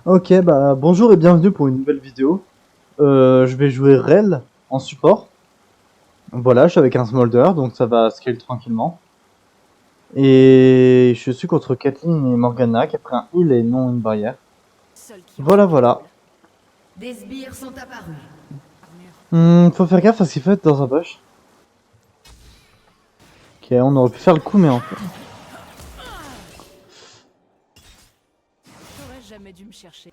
Ok, bah bonjour et bienvenue pour une nouvelle vidéo. Je vais jouer Rel en support. Voilà, je suis avec un Smolder, donc ça va scale tranquillement. Et je suis contre Kathleen et Morgana qui a pris un heal et non une barrière. Voilà, voilà. Des sbires sont apparus. Faut faire gaffe à ce qu'il fait dans un bush. Ok, on aurait pu faire le coup, mais en fait... T'aurais jamais dû me chercher.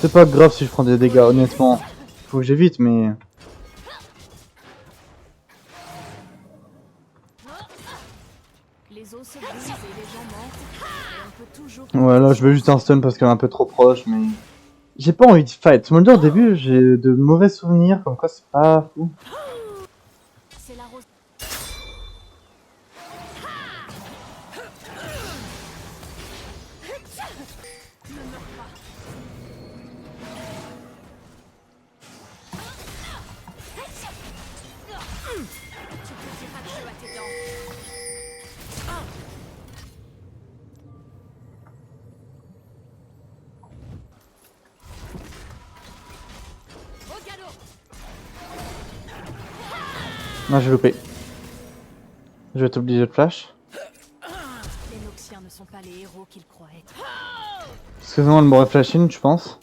C'est pas grave si je prends des dégâts, honnêtement. Faut que j'évite, mais... Les os se brisent et les gens mentent. Et on peut toujours... Ouais, là je veux juste un stun parce qu'elle est un peu trop proche, mais... J'ai pas envie de fight. Smolder au début, j'ai de mauvais souvenirs, comme quoi c'est pas fou. C'est la rose. Non, j'ai loupé. Je vais être obligé de flash. Les Noxiens ne sont pas les héros qu'ils croient être. Parce que sinon elle m'aurait flash in, je pense.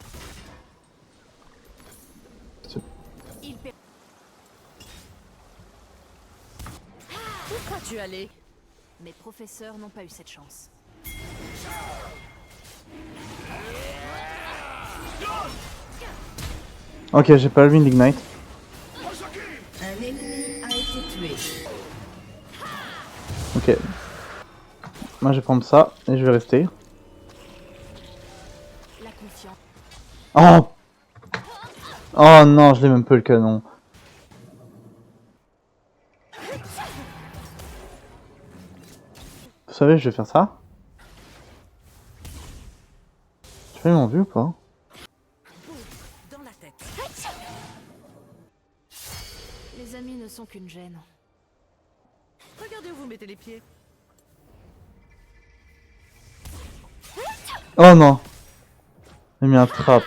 Ils paient... Où crois-tu aller? Mes professeurs n'ont pas eu cette chance. Ok, j'ai pas le win l'ignite. Un ennemi a été tué. Ok. Moi je vais prendre ça et je vais rester. La confiance. Oh. Oh non, je l'ai même pas le canon. Vous savez, je vais faire ça. Tu fais mon vue ou pas? Dans la tête. Les amis ne sont qu'une gêne. Regardez où vous mettez les pieds. Oh non. J'ai mis un trap.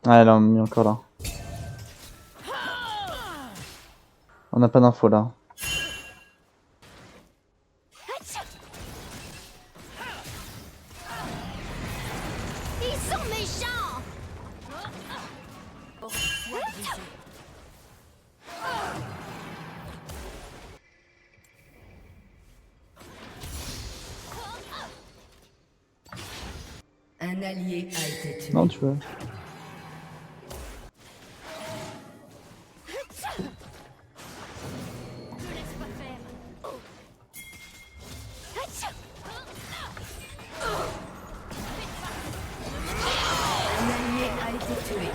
Ah, elle a mis encore là. On n'a pas d'infos là. Ils sont méchants. Un allié a été tué. Non, tu veux. Un allié a été tué.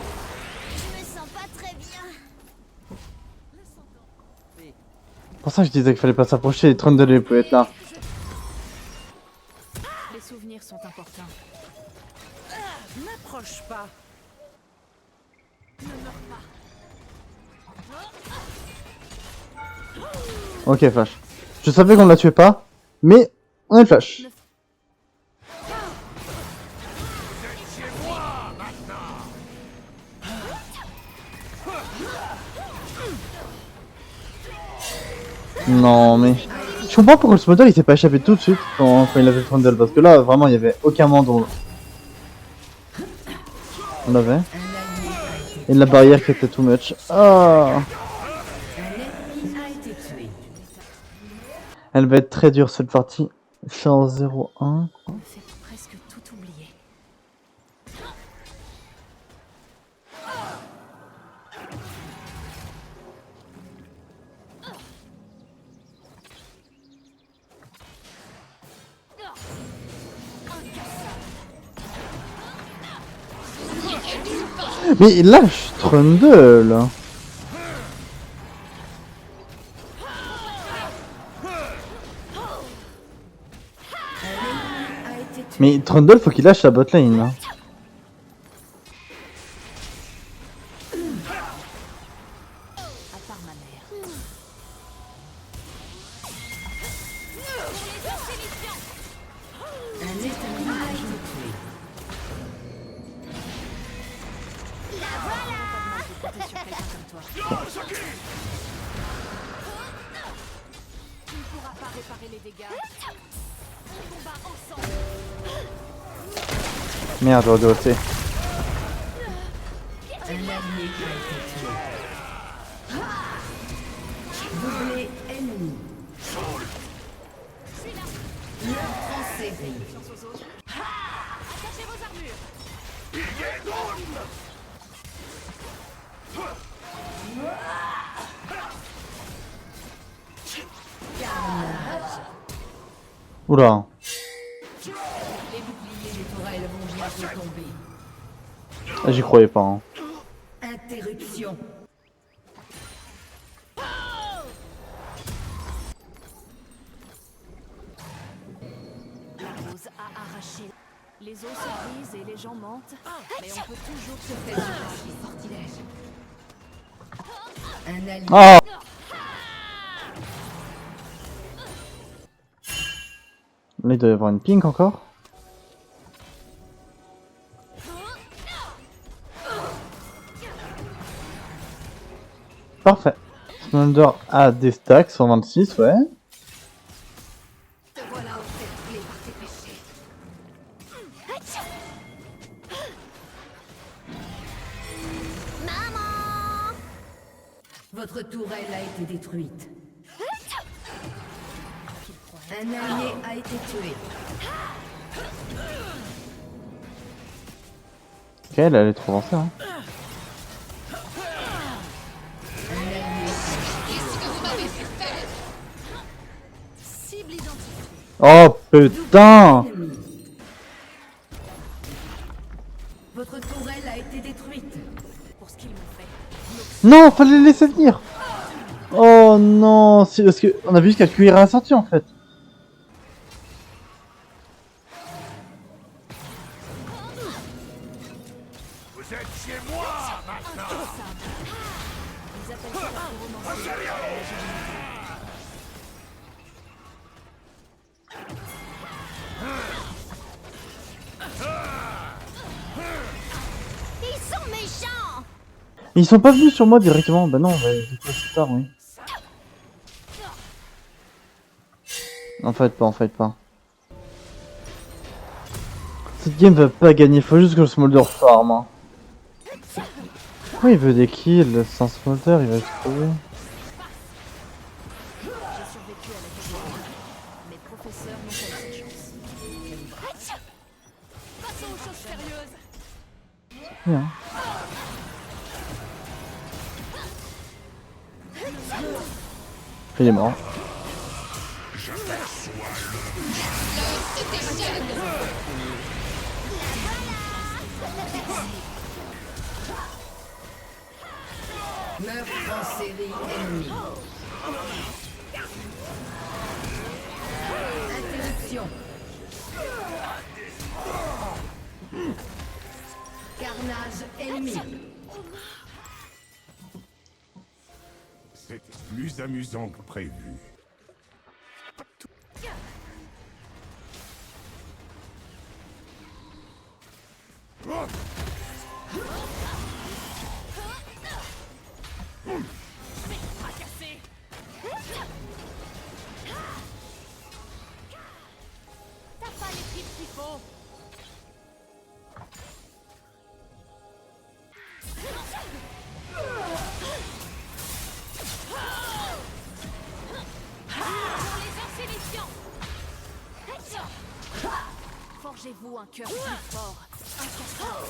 Je me sens pas très bien. C'est pour ça que je disais qu'il fallait pas s'approcher. Les Trundle les pouvaient être là. Les souvenirs sont importants. N'approche pas. Ok, flash. Je savais qu'on la tuait pas, mais on est flash. Non mais... Je comprends pourquoi le Smolder il s'est pas échappé tout de suite quand il avait le Trundle, parce que là vraiment il y avait aucun moment on l'avait. Et la barrière qui était too much. Ah, Un ennemi a été tué. elle va être très dure cette partie. Je suis en 0-1. Me fait presque tout oublier. Mais il lâche Trundle. A été tué. Mais Trundle faut qu'il lâche la botlane là. par ma mère. Pour les insignifiants. Un ennemi a été tué. La voilà. Pas de mal de compter sur quelqu'un comme toi. Tu ne pourras pas réparer les dégâts. On combat ensemble. Merde, j'aurais dû rester. Un allié a été tué. Doublé ennemi. Je suis là. Meurtre en série. Confiance aux autres. Attachez vos armures. Oula. Les boucliers des tourelles vont bientôt tomber. Ah, j'y croyais pas. Hein. Interruption. La rose a arraché. Les os se brisent et les gens mentent. Mais on peut toujours se Faites les sortilèges. Un allié. Oh! Là, il doit y avoir une pink encore. Parfait. Smolder a des stacks, 126, ouais. Te voilà encerclé par tes péchés. Maman. Votre tourelle a été détruite. Un allié a été tué. Ok, elle allait trop avancer. Hein. Un allié Cible identifiée. Oh putain! ennemi. Votre tourelle a été détruite. Pour ce qu'ils m'ont fait. Non, fallait le laisser venir! Oh non, c'est parce que on a vu qu'à cuire à la sortie en fait. Vous êtes chez moi maintenant. Ils appellent ça la romancée. Ils sont méchants. Ils sont pas venus sur moi directement. Bah non, bah, du coup c'est tard, oui. En fait pas, en fait pas. Cette game va pas gagner, faut juste que le Smolder farm. Hein. Pourquoi il veut des kills sans Smolder, il va se trouver. J'ai survécu à la guerre. Mes professeurs n'ont pas eu cette chance. Passons aux choses sérieuses. Bien. Il est mort. Meurtre en série ennemi. Interruption. Carnage ennemi. C'était plus amusant que prévu. Fracassés. T'as pas les tripes qu'il faut. Pour les insignifiants. Forgez-vous un cœur plus fort, incassable.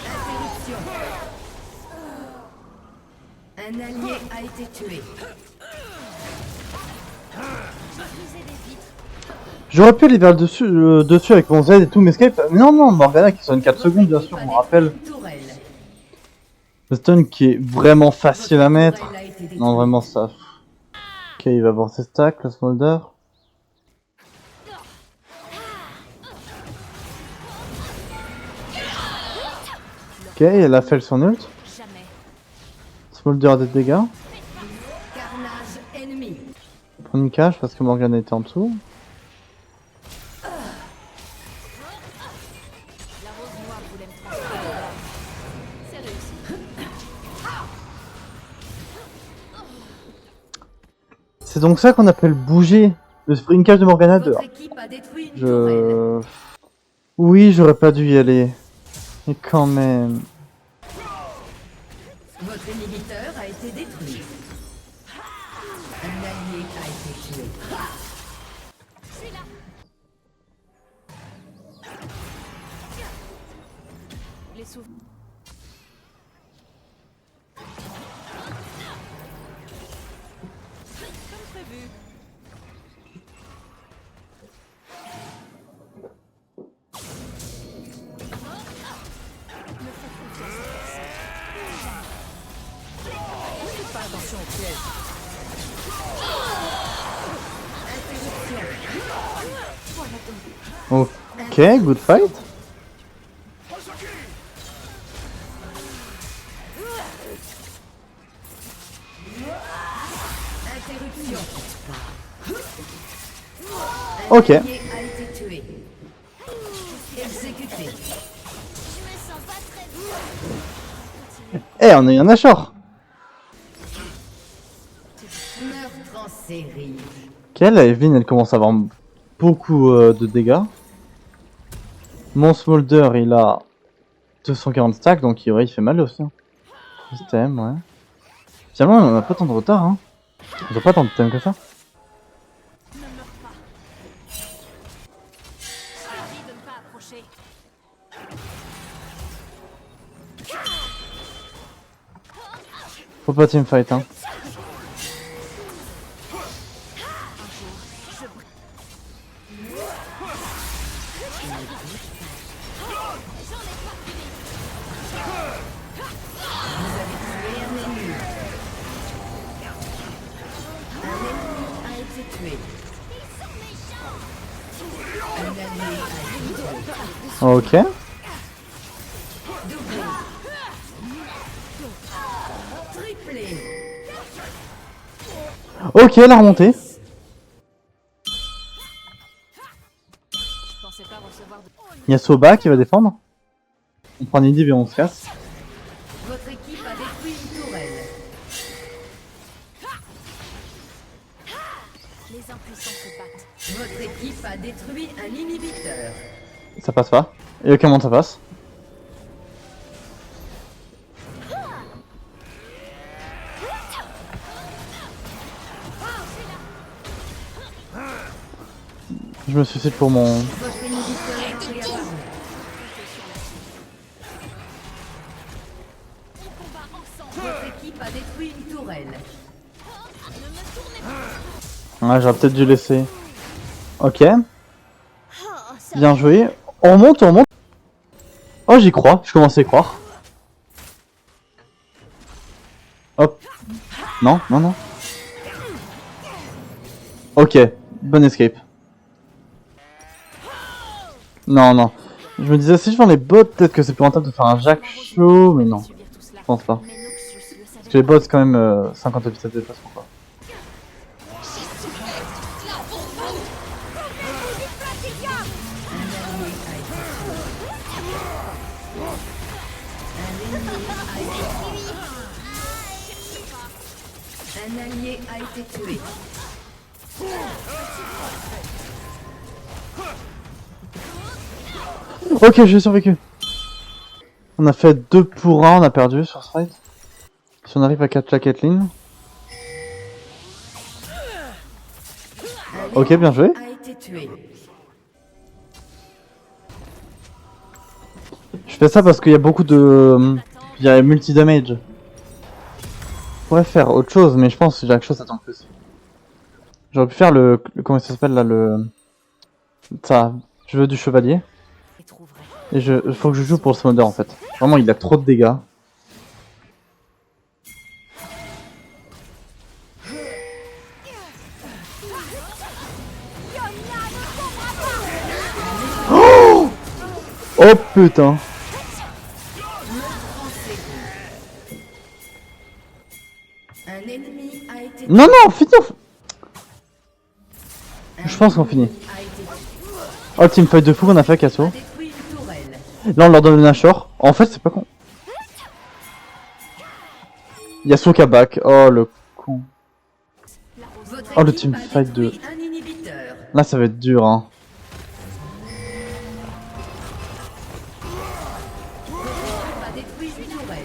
Interruption. Un allié a été tué. Brisez des vitres. J'aurais pu aller vers le dessus, dessus avec mon Z et tout, mais Skype. Mais non, non, Morgana qui sonne 4 secondes, bien sûr, on me rappelle. Tourelle. Le stun qui est vraiment facile à mettre. Tourelle a été détruite. Non, vraiment ça. Ok, il va avoir ses stacks, le Smolder. elle a fait son ult. Jamais. Smolder a des dégâts. Carnage ennemi. Prendre une cage parce que Morgana était en dessous. La rose noire voulait me transformer. C'est réussi. C'est donc ça qu'on appelle bouger. Le sprint cage de Morgana 2. Votre équipe a détruit une tourelle. Oui, j'aurais pas dû y aller. Mais quand même. Votre inhibiteur a été détruit. Un allié a été tué. Je suis là. Les souvenirs. Comme prévu. Ok, good fight. Interruption. Ok. Un allié a été tué. Exécuté. Je me sens pas très bien. Eh, on a eu un Nashor. Meurtre en série. Ok, la Evelyn, elle commence à avoir beaucoup de dégâts. Mon Smolder, il a 240 stacks, donc il fait mal aussi. Hein. Système, ouais. Finalement, on a pas tant de retard, hein. On a pas tant de thèmes que ça. Ne meurs pas. Je t'ai dit de ne pas approcher. Faut pas teamfight, hein. A été tué. Un allié a été tué. Ok. Doublé. Triplé. Ok, la remontée. Je pensais pas recevoir de... Il y a Soba qui va défendre. On prend une idée et on se casse. Votre équipe a détruit une tourelle. Les impuissants se battent. Votre équipe a détruit un inhibiteur. Ça passe pas. Et comment ça passe? Je me suicide pour mon... Votre inhibiteur a été apparu. On combat ensemble. Votre équipe a détruit une tourelle. Ne me tournez pas. Ouais, j'aurais peut-être dû laisser. Ok. Oh, ça Bien joué. On remonte, on remonte. Oh, j'y crois. Je commence à y croire. Hop. Non, non, non. Ok. Bonne escape. Non, non. Je me disais, si je vends les bots, peut-être que c'est plus rentable de faire un Jack chaud, mais non. subir tout cela. Je pense pas. Mais Noxus le savait. Parce que les bots, c'est quand même 50 vitesse de déplacement, quoi. Un allié a été tué. Ok, j'ai survécu. On a fait 2 pour 1, on a perdu sur ce fight. Si on arrive à catch la Caitlyn. Ok, bien joué. A été tué. Je fais ça parce qu'il y a beaucoup de... Il y a multi-damage. Je pourrais faire autre chose, mais je pense que Jack Shaw ça tank plus. J'aurais pu faire comment ça s'appelle là, ça, je veux du chevalier. Et trouverai. Et faut que je joue pour le Smolder en fait. Vraiment, il a trop de dégâts. Oh putain. Non, non, finis. Je pense qu'on finit. A été Oh, le teamfight de fou qu'on a fait, Casso. détruit une tourelle. Là, on leur donne un Nashor. En fait, c'est pas con. Yasuo qui a back. Oh, le con. Votre Oh, le équipe a teamfight de... détruit un inhibiteur. Là, ça va être dur, hein. A détruit une tourelle.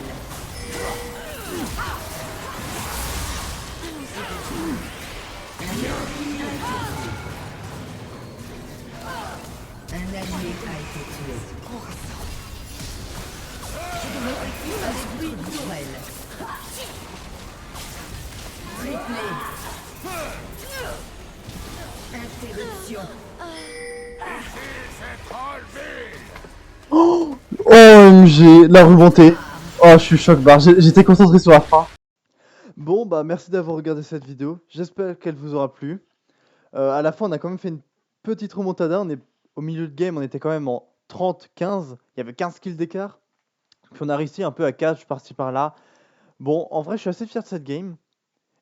Un allié a été tué. Votre équipe a détruit une tourelle. Triplé. Interruption. OMG, la remontée. Oh, je suis choc barre. J'étais concentré sur la fin. Bon, bah, merci d'avoir regardé cette vidéo. J'espère qu'elle vous aura plu. À la fin, on a quand même fait une petite remontada. On est au milieu de game, on était quand même en 30-15. Il y avait 15 kills d'écart. Puis on a réussi un peu à catch par-ci par-là. Bon, en vrai, je suis assez fier de cette game.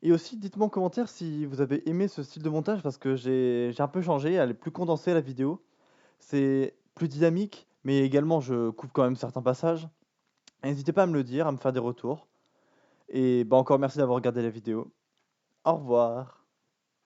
Et aussi, dites-moi en commentaire si vous avez aimé ce style de montage parce que j'ai un peu changé. Elle est plus condensée la vidéo. C'est plus dynamique, mais également je coupe quand même certains passages. N'hésitez pas à me le dire, à me faire des retours. Et bah encore merci d'avoir regardé la vidéo. Au revoir.